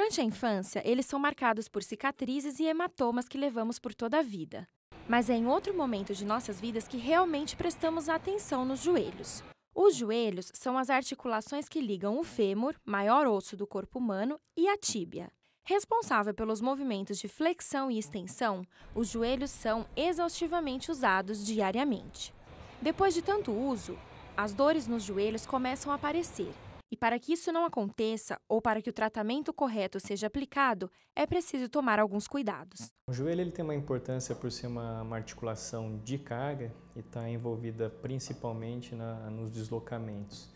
Durante a infância, eles são marcados por cicatrizes e hematomas que levamos por toda a vida. Mas é em outro momento de nossas vidas que realmente prestamos atenção nos joelhos. Os joelhos são as articulações que ligam o fêmur, maior osso do corpo humano, e a tíbia. Responsável pelos movimentos de flexão e extensão, os joelhos são exaustivamente usados diariamente. Depois de tanto uso, as dores nos joelhos começam a aparecer. E para que isso não aconteça, ou para que o tratamento correto seja aplicado, é preciso tomar alguns cuidados. O joelho ele tem uma importância por ser uma articulação de carga e está envolvida principalmente nos deslocamentos.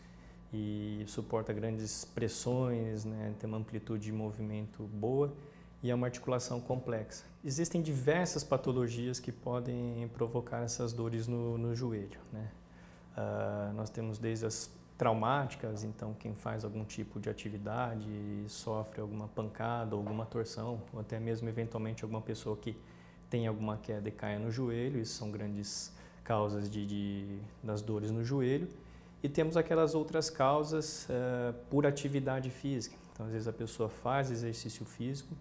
E suporta grandes pressões, né, tem uma amplitude de movimento boa e é uma articulação complexa. Existem diversas patologias que podem provocar essas dores no joelho, né? Nós temos desde as traumáticas, então quem faz algum tipo de atividade sofre alguma pancada, alguma torção, ou até mesmo eventualmente alguma pessoa que tem alguma queda e caia no joelho, isso são grandes causas das dores no joelho. E temos aquelas outras causas por atividade física, então às vezes a pessoa faz exercício físico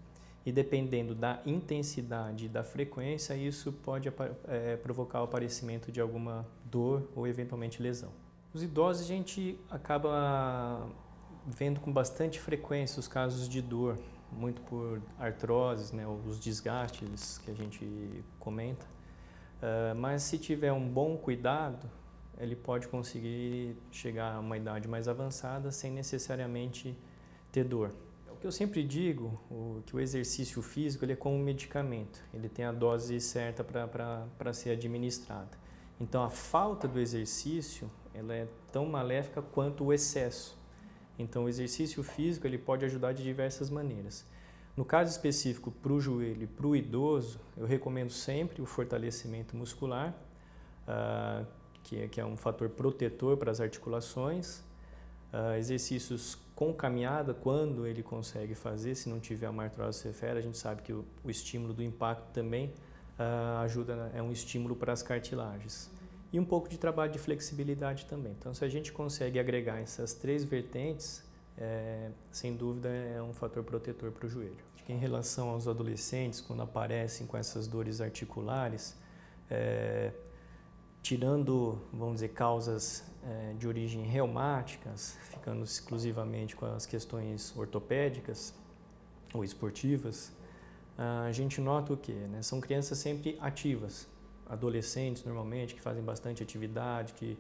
e dependendo da intensidade e da frequência, isso pode provocar o aparecimento de alguma dor ou eventualmente lesão. Os idosos a gente acaba vendo com bastante frequência os casos de dor, muito por artroses, né, os desgastes que a gente comenta, mas se tiver um bom cuidado, ele pode conseguir chegar a uma idade mais avançada sem necessariamente ter dor. O que eu sempre digo, que o exercício físico ele é como um medicamento, ele tem a dose certa para ser administrada. Então a falta do exercício ela é tão maléfica quanto o excesso. Então o exercício físico ele pode ajudar de diversas maneiras. No caso específico para o joelho e para o idoso, eu recomendo sempre o fortalecimento muscular, que é um fator protetor para as articulações, exercícios com caminhada, quando ele consegue fazer, se não tiver uma artrose severa, a gente sabe que o estímulo do impacto também ajuda, é um estímulo para as cartilagens. E um pouco de trabalho de flexibilidade também. Então, se a gente consegue agregar essas três vertentes, sem dúvida é um fator protetor para o joelho. Em relação aos adolescentes, quando aparecem com essas dores articulares, tirando, vamos dizer, causas de origem reumáticas, ficando exclusivamente com as questões ortopédicas ou esportivas, a gente nota o quê? Né? São crianças sempre ativas, adolescentes normalmente, que fazem bastante atividade, que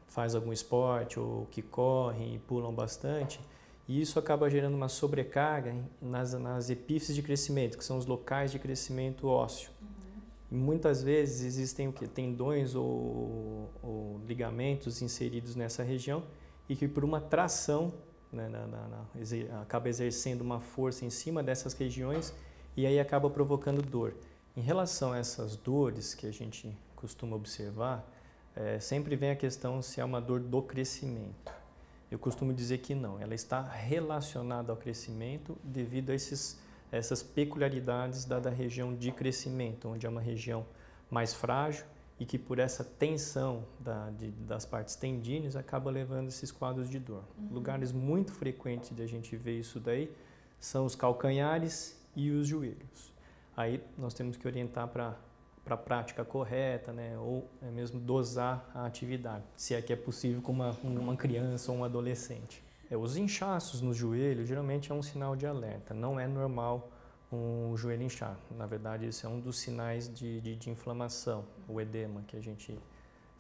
fazem algum esporte ou que correm e pulam bastante, e isso acaba gerando uma sobrecarga nas epífises de crescimento, que são os locais de crescimento ósseo. E muitas vezes existem o quê? Tendões ou ligamentos inseridos nessa região e que por uma tração, né, acaba exercendo uma força em cima dessas regiões e aí acaba provocando dor. Em relação a essas dores que a gente costuma observar, sempre vem a questão se é uma dor do crescimento. Eu costumo dizer que não, ela está relacionada ao crescimento devido a essas peculiaridades da região de crescimento, onde é uma região mais frágil e que por essa tensão das partes tendíneas acaba levando esses quadros de dor. Lugares muito frequentes de a gente ver isso daí são os calcanhares e os joelhos. Aí nós temos que orientar para a prática correta, né, ou mesmo dosar a atividade, se é que é possível com uma criança ou um adolescente. Os inchaços no joelho geralmente é um sinal de alerta, não é normal um joelho inchar. Na verdade, isso é um dos sinais de inflamação, o edema, que a gente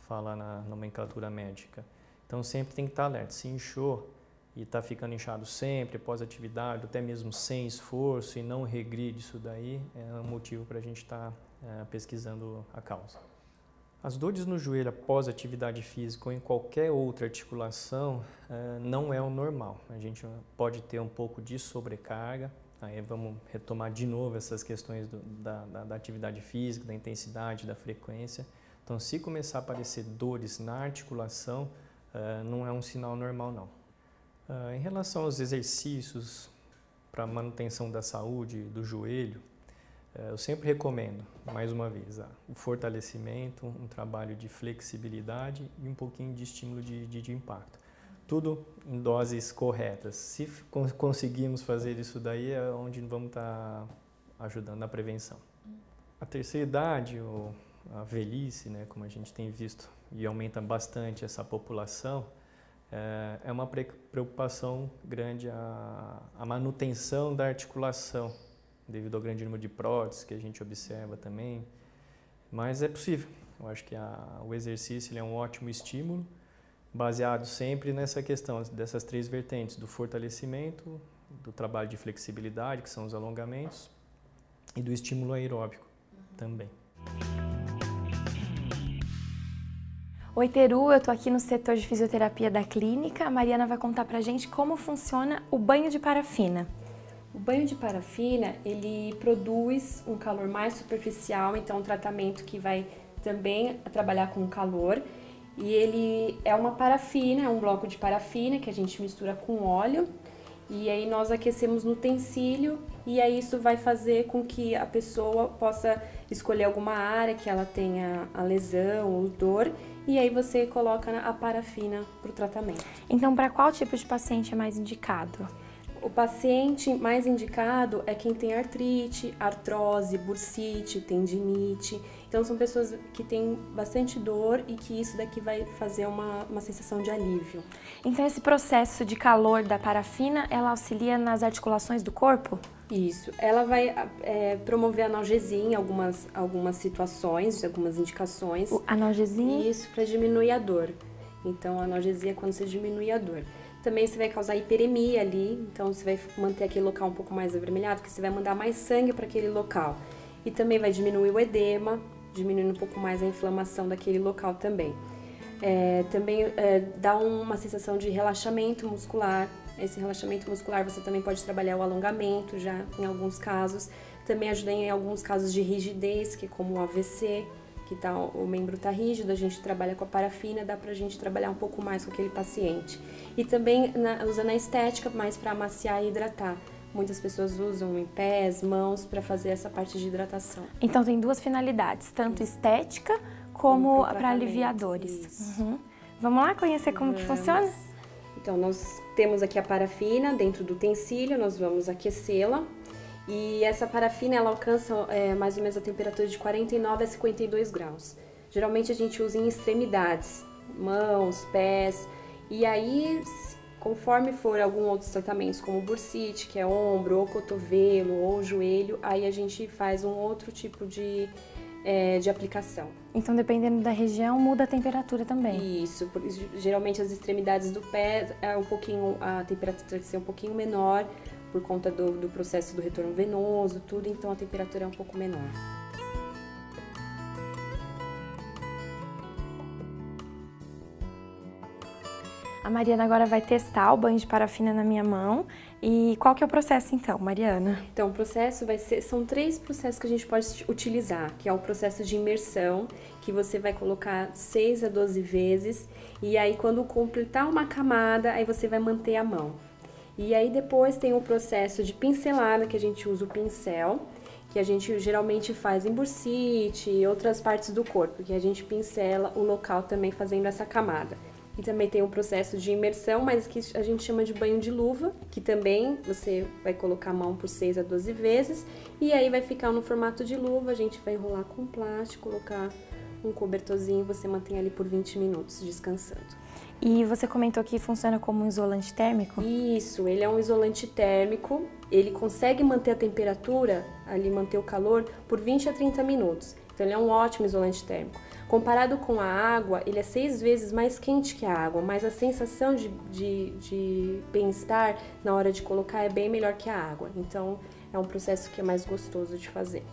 fala na nomenclatura médica. Então sempre tem que estar alerta, se inchou e está ficando inchado sempre, pós-atividade, até mesmo sem esforço e não regride isso daí, é um motivo para a gente estar pesquisando a causa. As dores no joelho após atividade física ou em qualquer outra articulação não é o normal. A gente pode ter um pouco de sobrecarga, aí vamos retomar de novo essas questões da atividade física, da intensidade, da frequência. Então, se começar a aparecer dores na articulação, não é um sinal normal, não. Em relação aos exercícios para manutenção da saúde do joelho, eu sempre recomendo, mais uma vez, o fortalecimento, um trabalho de flexibilidade e um pouquinho de estímulo de impacto. tudo em doses corretas. Se conseguirmos fazer isso daí, é onde vamos estar ajudando na prevenção. A terceira idade, ou a velhice, né, como a gente tem visto, e aumenta bastante essa população, é uma preocupação grande a manutenção da articulação, devido ao grande número de próteses que a gente observa também. Mas é possível. Eu acho que o exercício ele é um ótimo estímulo, baseado sempre nessa questão dessas 3 vertentes, do fortalecimento, do trabalho de flexibilidade, que são os alongamentos, e do estímulo aeróbico também. Oi, Teru, eu tô aqui no setor de fisioterapia da clínica. A Mariana vai contar pra gente como funciona o banho de parafina. O banho de parafina, ele produz um calor mais superficial, então um tratamento que vai também trabalhar com calor. E ele é uma parafina, é um bloco de parafina que a gente mistura com óleo. E aí nós aquecemos no utensílio e aí isso vai fazer com que a pessoa possa escolher alguma área que ela tenha a lesão ou dor. E aí você coloca a parafina para o tratamento. Então, para qual tipo de paciente é mais indicado? O paciente mais indicado é quem tem artrite, artrose, bursite, tendinite. Então, são pessoas que têm bastante dor e que isso daqui vai fazer uma sensação de alívio. Então, esse processo de calor da parafina, ela auxilia nas articulações do corpo? Isso. Ela vai promover analgesia em algumas situações, algumas indicações. Analgesia? Isso, para diminuir a dor. Então, a analgesia é quando você diminui a dor. Também você vai causar hiperemia ali, então você vai manter aquele local um pouco mais avermelhado, porque você vai mandar mais sangue para aquele local. E também vai diminuir o edema, diminuindo um pouco mais a inflamação daquele local também. Também dá uma sensação de relaxamento muscular. Esse relaxamento muscular você também pode trabalhar o alongamento já em alguns casos. Também ajuda em alguns casos de rigidez, que é como o AVC, que o membro está rígido, a gente trabalha com a parafina, dá pra gente trabalhar um pouco mais com aquele paciente. E também usa na estética, mais para amaciar e hidratar. Muitas pessoas usam em pés, mãos, para fazer essa parte de hidratação. Então tem 2 finalidades, tanto estética como para aliviar dores. Uhum. Vamos lá conhecer como que funciona? Então nós temos aqui a parafina dentro do utensílio, nós vamos aquecê-la. E essa parafina, ela alcança mais ou menos a temperatura de 49 a 52 graus. Geralmente a gente usa em extremidades, mãos, pés. E aí, conforme for algum outros tratamentos, como bursite, que é ombro, ou cotovelo, ou joelho, aí a gente faz um outro tipo de aplicação. Então, dependendo da região, muda a temperatura também? Isso. Geralmente as extremidades do pé, a temperatura tem que ser um pouquinho menor, por conta do processo do retorno venoso, tudo, então a temperatura é um pouco menor. A Mariana agora vai testar o banho de parafina na minha mão. E qual que é o processo então, Mariana? Então, o processo são 3 processos que a gente pode utilizar, que é o processo de imersão, que você vai colocar 6 a 12 vezes, e aí quando completar uma camada, aí você vai manter a mão. E aí depois tem o processo de pincelada, que a gente usa o pincel, que a gente geralmente faz em bursite e outras partes do corpo, que a gente pincela o local também fazendo essa camada. E também tem o processo de imersão, mas que a gente chama de banho de luva, que também você vai colocar a mão por 6 a 12 vezes, e aí vai ficar no formato de luva, a gente vai enrolar com plástico, colocar um cobertorzinho, você mantém ali por 20 minutos descansando. E você comentou que funciona como um isolante térmico? Isso, ele é um isolante térmico, ele consegue manter a temperatura, ali manter o calor, por 20 a 30 minutos. Então ele é um ótimo isolante térmico. Comparado com a água, ele é 6 vezes mais quente que a água, mas a sensação de bem-estar na hora de colocar é bem melhor que a água. Então é um processo que é mais gostoso de fazer.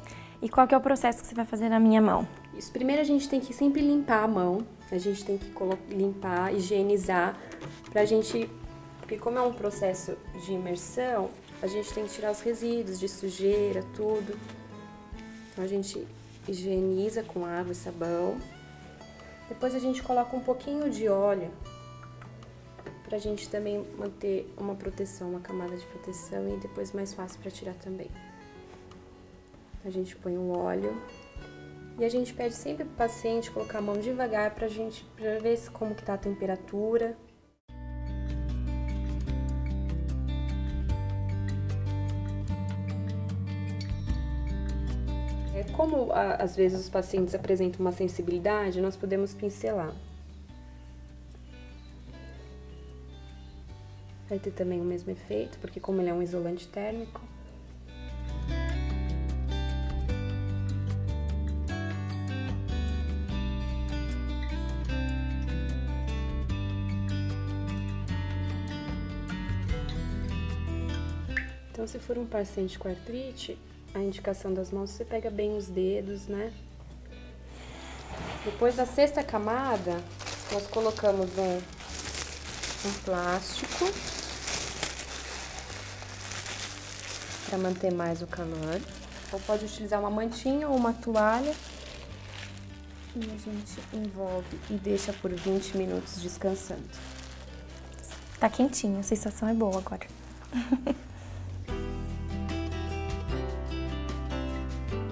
E qual que é o processo que você vai fazer na minha mão? Isso, primeiro a gente tem que sempre limpar a mão, a gente tem que limpar, higienizar, porque como é um processo de imersão, a gente tem que tirar os resíduos de sujeira, tudo. Então a gente higieniza com água e sabão. Depois a gente coloca um pouquinho de óleo, pra gente também manter uma proteção, uma camada de proteção, e depois mais fácil para tirar também. A gente põe o óleo e a gente pede sempre pro paciente colocar a mão devagar pra ver como que tá a temperatura. Como às vezes os pacientes apresentam uma sensibilidade, nós podemos pincelar. Vai ter também o mesmo efeito, porque como ele é um isolante térmico. Então, se for um paciente com artrite, a indicação das mãos, você pega bem os dedos, né? Depois da 6ª camada, nós colocamos um plástico para manter mais o calor. Ou pode utilizar uma mantinha ou uma toalha. E a gente envolve e deixa por 20 minutos descansando. Tá quentinho, a sensação é boa agora.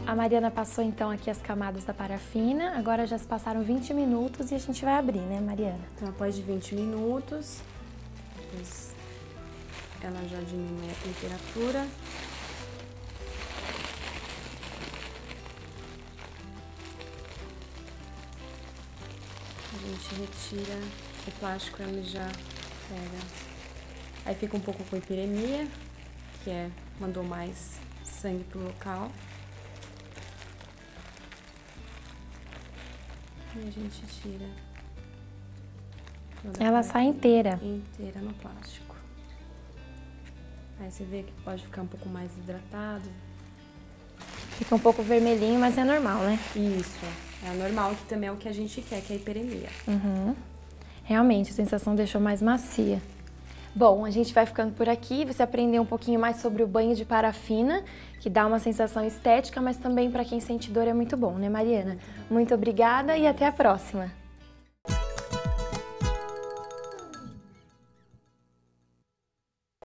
A Mariana passou então aqui as camadas da parafina, agora já se passaram 20 minutos e a gente vai abrir, né, Mariana? Então, após de 20 minutos, ela já diminui a temperatura. A gente retira o plástico, ele já pega. Aí fica um pouco com hiperemia, que mandou mais sangue pro local. E a gente tira. Ela sai inteira. Inteira no plástico. Aí você vê que pode ficar um pouco mais hidratado. Fica um pouco vermelhinho, mas é normal, né? Isso, é normal, que também é o que a gente quer, que é a hiperemia. Realmente, a sensação deixou mais macia. Bom, a gente vai ficando por aqui. Você aprendeu um pouquinho mais sobre o banho de parafina, que dá uma sensação estética, mas também para quem sente dor é muito bom, né, Mariana? Muito obrigada e até a próxima!